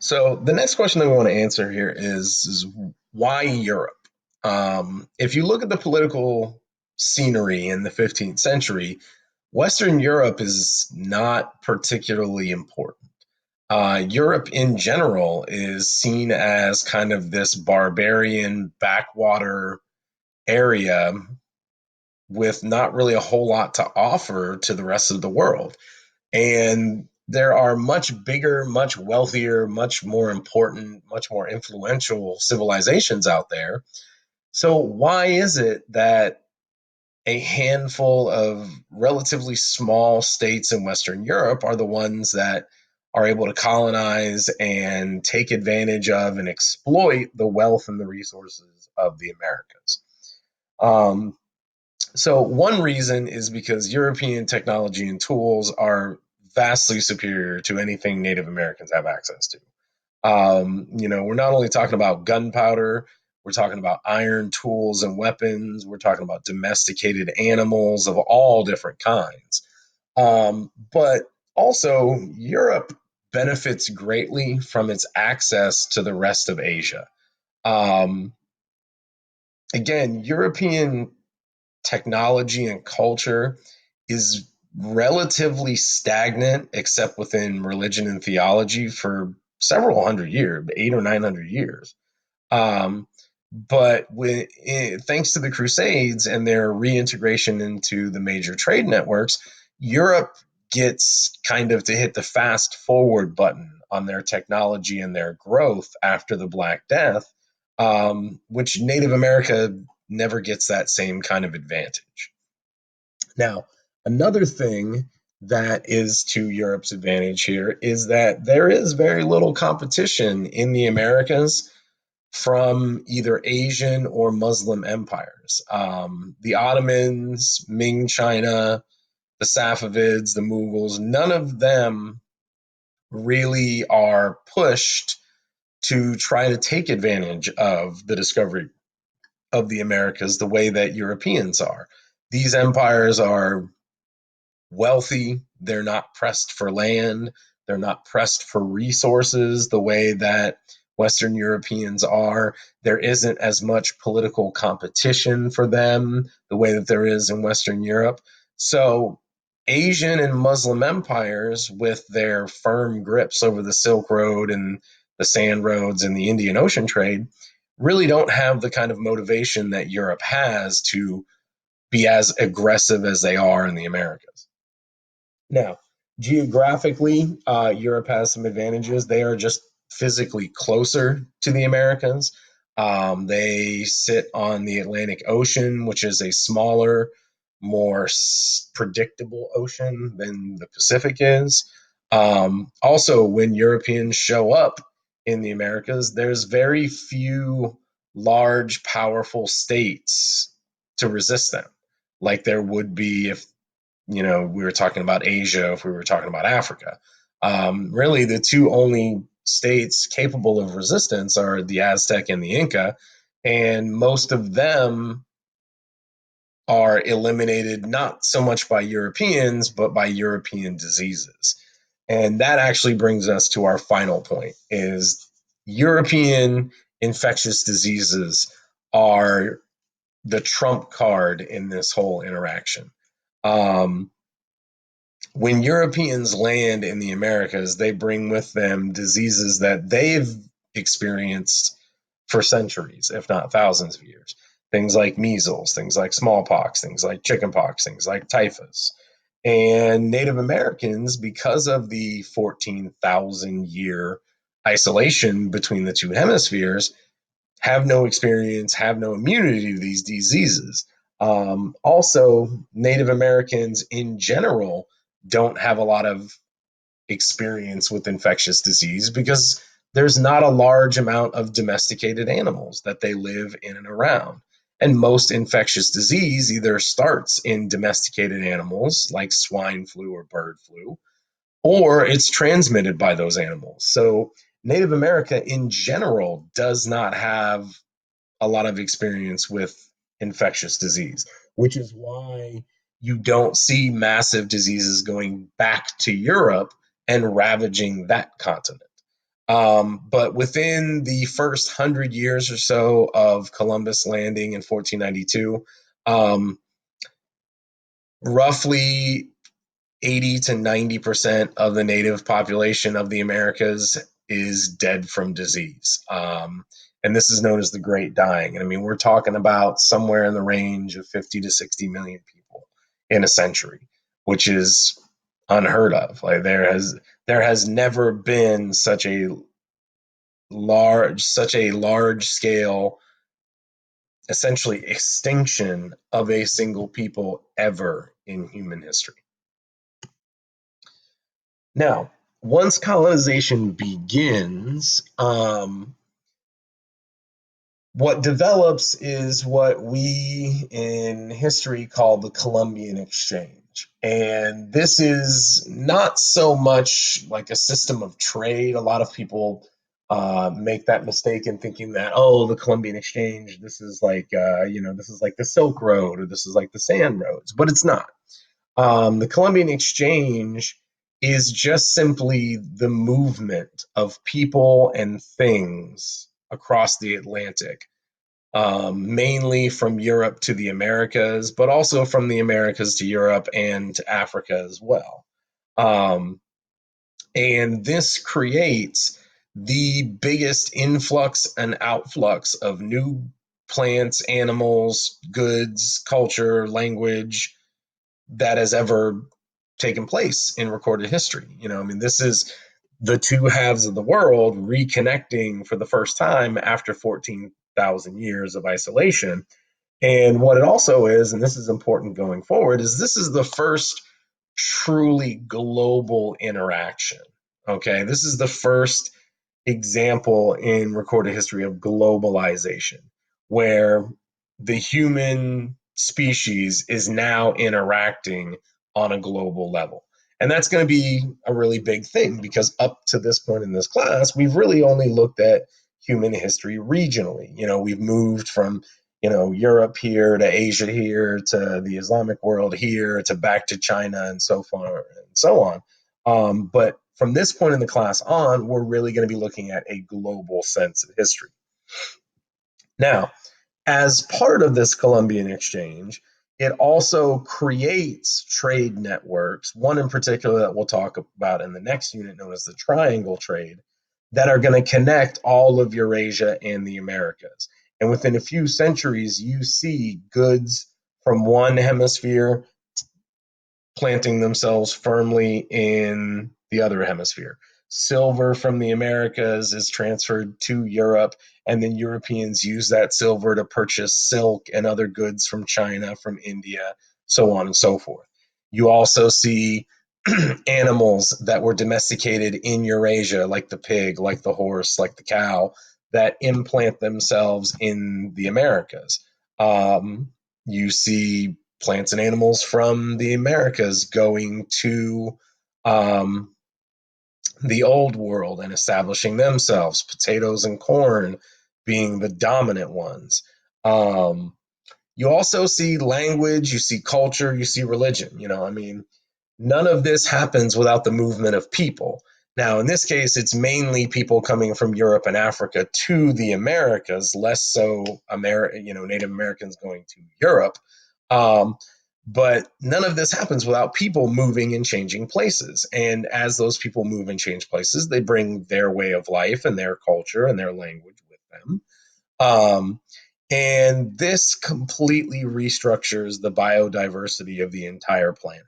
So the next question that we want to answer here is why Europe? If you look at the political scenery in the 15th century, Western Europe is not particularly important. Europe in general is seen as kind of this barbarian backwater area with not really a whole lot to offer to the rest of the world. And there are much bigger, much wealthier, much more important, much more influential civilizations out there. So, why is it that a handful of relatively small states in Western Europe are the ones that are able to colonize and take advantage of and exploit the wealth and the resources of the Americas? Um, so one reason is because European technology and tools are vastly superior to anything Native Americans have access to. We're not only talking about gunpowder, we're talking about iron tools and weapons, we're talking about domesticated animals of all different kinds. But also, Europe benefits greatly from its access to the rest of Asia. Um, Again, European technology and culture is relatively stagnant, except within religion and theology, for several hundred years, 800 or 900 years. Um, thanks to the Crusades and their reintegration into the major trade networks, Europe gets kind of to hit the fast forward button on their technology and their growth after the Black Death, which Native America never gets that same kind of advantage. Now, another thing that is to Europe's advantage here is that there is very little competition in the Americas from either Asian or Muslim empires. The Ottomans, Ming China, the Safavids, the Mughals, none of them really are pushed to try to take advantage of the discovery of the Americas the way that Europeans are. These empires are wealthy. They're not pressed for land. They're not pressed for resources the way that Western Europeans are. There isn't as much political competition for them the way that there is in Western Europe. So, Asian and Muslim empires, with their firm grips over the Silk Road and the sand roads and the Indian Ocean trade, really don't have the kind of motivation that Europe has to be as aggressive as they are in the Americas. Now, geographically, Europe has some advantages. They are just physically closer to the Americas. They sit on the Atlantic Ocean, which is a smaller, more predictable ocean than the Pacific is. Also, when Europeans show up in the Americas, there's very few large, powerful states to resist them, like there would be if we were talking about Asia, if we were talking about Africa. Really, the two only states capable of resistance are the Aztec and the Inca, and most of them are eliminated not so much by Europeans, but by European diseases. And that actually brings us to our final point is European infectious diseases are the trump card in this whole interaction. Um, when Europeans land in the Americas, they bring with them diseases that they've experienced for centuries, if not thousands of years. Things like measles, things like smallpox, things like chickenpox, things like typhus. And Native Americans, because of the 14,000-year isolation between the two hemispheres, have no experience, have no immunity to these diseases. Also, Native Americans in general don't have a lot of experience with infectious disease because there's not a large amount of domesticated animals that they live in and around. And most infectious disease either starts in domesticated animals like swine flu or bird flu, or it's transmitted by those animals. So Native America in general does not have a lot of experience with infectious disease, which is why you don't see massive diseases going back to Europe and ravaging that continent. But within the first 100 years or so of Columbus landing in 1492, um, roughly 80 to 90% of the native population of the Americas is dead from disease. And this is known as the Great Dying. And I mean, we're talking about somewhere in the range of 50 to 60 million people in a century, which is unheard of. Like there has never been such a large scale essentially extinction of a single people ever in human history. Now, once colonization begins, what develops is what we in history call the Columbian Exchange. And this is not so much like a system of trade. A lot of people make that mistake in thinking that, oh, the Columbian Exchange, this is like the Silk Road or this is like the Sand Roads, but it's not. The Columbian Exchange is just simply the movement of people and things across the Atlantic, mainly from Europe to the Americas, but also from the Americas to Europe and to Africa as well. Um, and this creates the biggest influx and outflux of new plants, animals, goods, culture, language that has ever taken place in recorded history. I mean, this is the two halves of the world reconnecting for the first time after 14,000 years of isolation. And what it also is, and this is important going forward, is this is the first truly global interaction. Okay, this is the first example in recorded history of globalization, where the human species is now interacting on a global level. And that's going to be a really big thing because up to this point in this class, we've really only looked at human history regionally. We've moved from, Europe here to Asia here to the Islamic world here to back to China and so far and so on. But from this point in the class on, we're really going to be looking at a global sense of history. Now, as part of this Columbian exchange, it also creates trade networks, one in particular that we'll talk about in the next unit, known as the triangle trade, that are going to connect all of Eurasia and the Americas. And within a few centuries, you see goods from one hemisphere planting themselves firmly in the other hemisphere. Silver from the Americas is transferred to Europe, and then Europeans use that silver to purchase silk and other goods from China, from India, so on and so forth. You also see animals that were domesticated in Eurasia, like the pig, like the horse, like the cow, that implant themselves in the Americas. You see plants and animals from the Americas going to um, the old world and establishing themselves, potatoes and corn being the dominant ones. Um, you also see language, you see culture, you see religion. I mean, none of this happens without the movement of people. Now, in this case, it's mainly people coming from Europe and Africa to the Americas, less so Native Americans going to Europe. Um, but none of this happens without people moving and changing places. And as those people move and change places, they bring their way of life and their culture and their language with them. Um, and this completely restructures the biodiversity of the entire planet.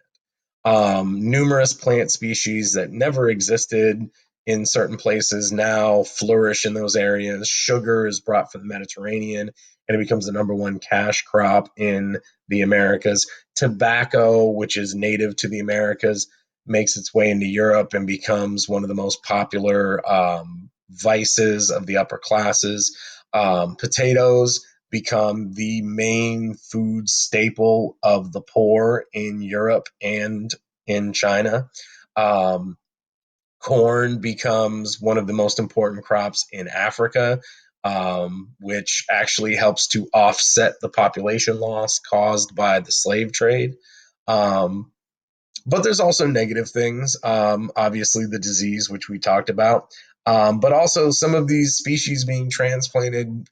Numerous plant species that never existed in certain places now flourish in those areas. Sugar is brought from the Mediterranean and it becomes the number one cash crop in the Americas. Tobacco, which is native to the Americas, makes its way into Europe and becomes one of the most popular vices of the upper classes. Potatoes become the main food staple of the poor in Europe and in China. Um, Corn becomes one of the most important crops in Africa, which actually helps to offset the population loss caused by the slave trade. Um, but there's also negative things. Obviously, the disease, which we talked about. But also some of these species being transplanted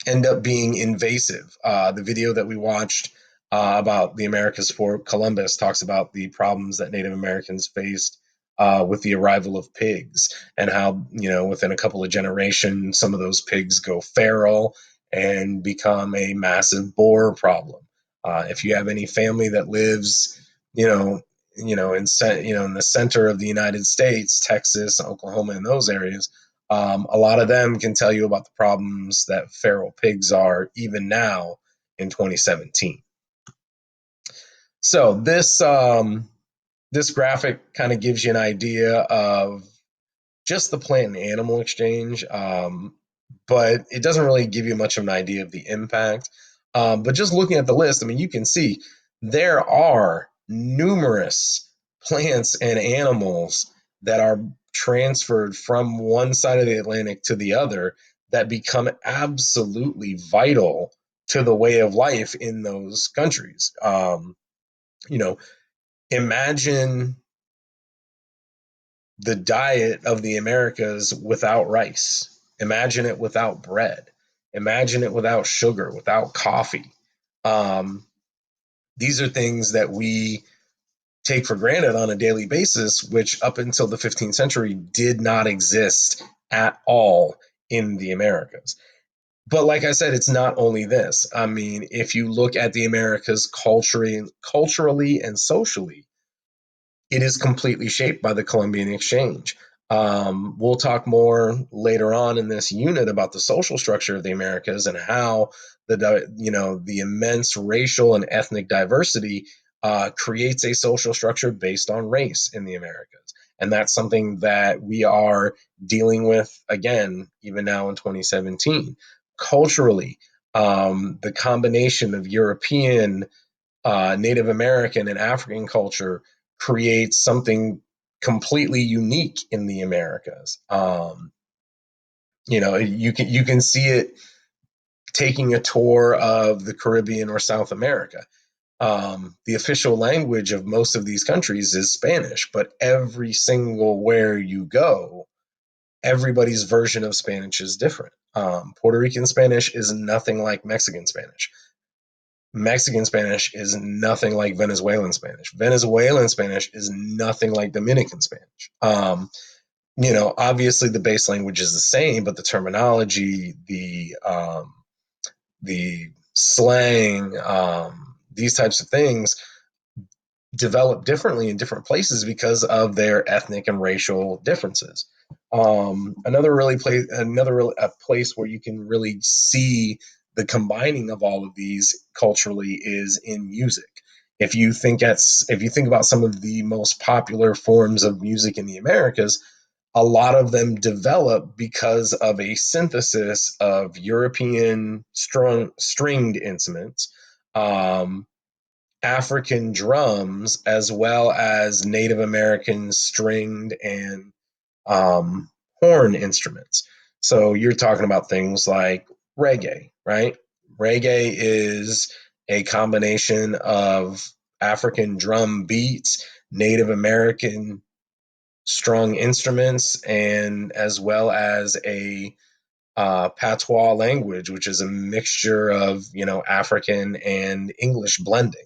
end up being invasive. The video that we watched about the Americas for Columbus talks about the problems that Native Americans faced with the arrival of pigs, and how, within a couple of generations, some of those pigs go feral and become a massive boar problem. If you have any family that lives, you know, in the center of the United States, Texas, Oklahoma, and those areas, a lot of them can tell you about the problems that feral pigs are even now in 2017. So this graphic kind of gives you an idea of just the plant and animal exchange, but it doesn't really give you much of an idea of the impact. But just looking at the list, I mean, you can see there are numerous plants and animals that are transferred from one side of the Atlantic to the other that become absolutely vital to the way of life in those countries. You know, imagine the diet of the Americas without rice. Imagine it without bread. Imagine it without sugar, without coffee. Um, these are things that we take for granted on a daily basis, which up until the 15th century did not exist at all in the Americas. But like I said, it's not only this. I mean, if you look at the Americas culturally and socially, it is completely shaped by the Columbian Exchange. We'll talk more later on in this unit about the social structure of the Americas and how the immense racial and ethnic diversity creates a social structure based on race in the Americas, and that's something that we are dealing with again even now in 2017. Culturally, the combination of European, Native American, and African culture creates something completely unique in the Americas. You can see it taking a tour of the Caribbean or South America. The official language of most of these countries is Spanish, but every single where you go, everybody's version of Spanish is different. Puerto Rican Spanish is nothing like Mexican Spanish. Mexican Spanish is nothing like Venezuelan Spanish. Venezuelan Spanish is nothing like Dominican Spanish. Obviously the base language is the same, but the terminology, the slang, these types of things develop differently in different places because of their ethnic and racial differences. A place where you can really see the combining of all of these culturally is in music. If you think about some of the most popular forms of music in the Americas, a lot of them develop because of a synthesis of European strung stringed instruments, um, African drums, as well as Native American stringed and um, horn instruments. So you're talking about things like reggae, right? Reggae is a combination of African drum beats, Native American strung instruments, and as well as a patois language, which is a mixture of African and English blending.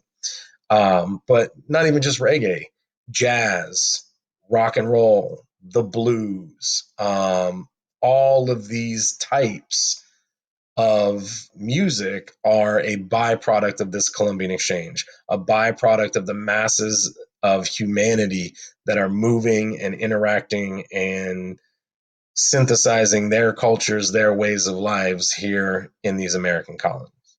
But not even just reggae, jazz, rock and roll, the blues, all of these types of music are a byproduct of this Columbian exchange, a byproduct of the masses of humanity that are moving and interacting and synthesizing their cultures, their ways of lives here in these American colonies.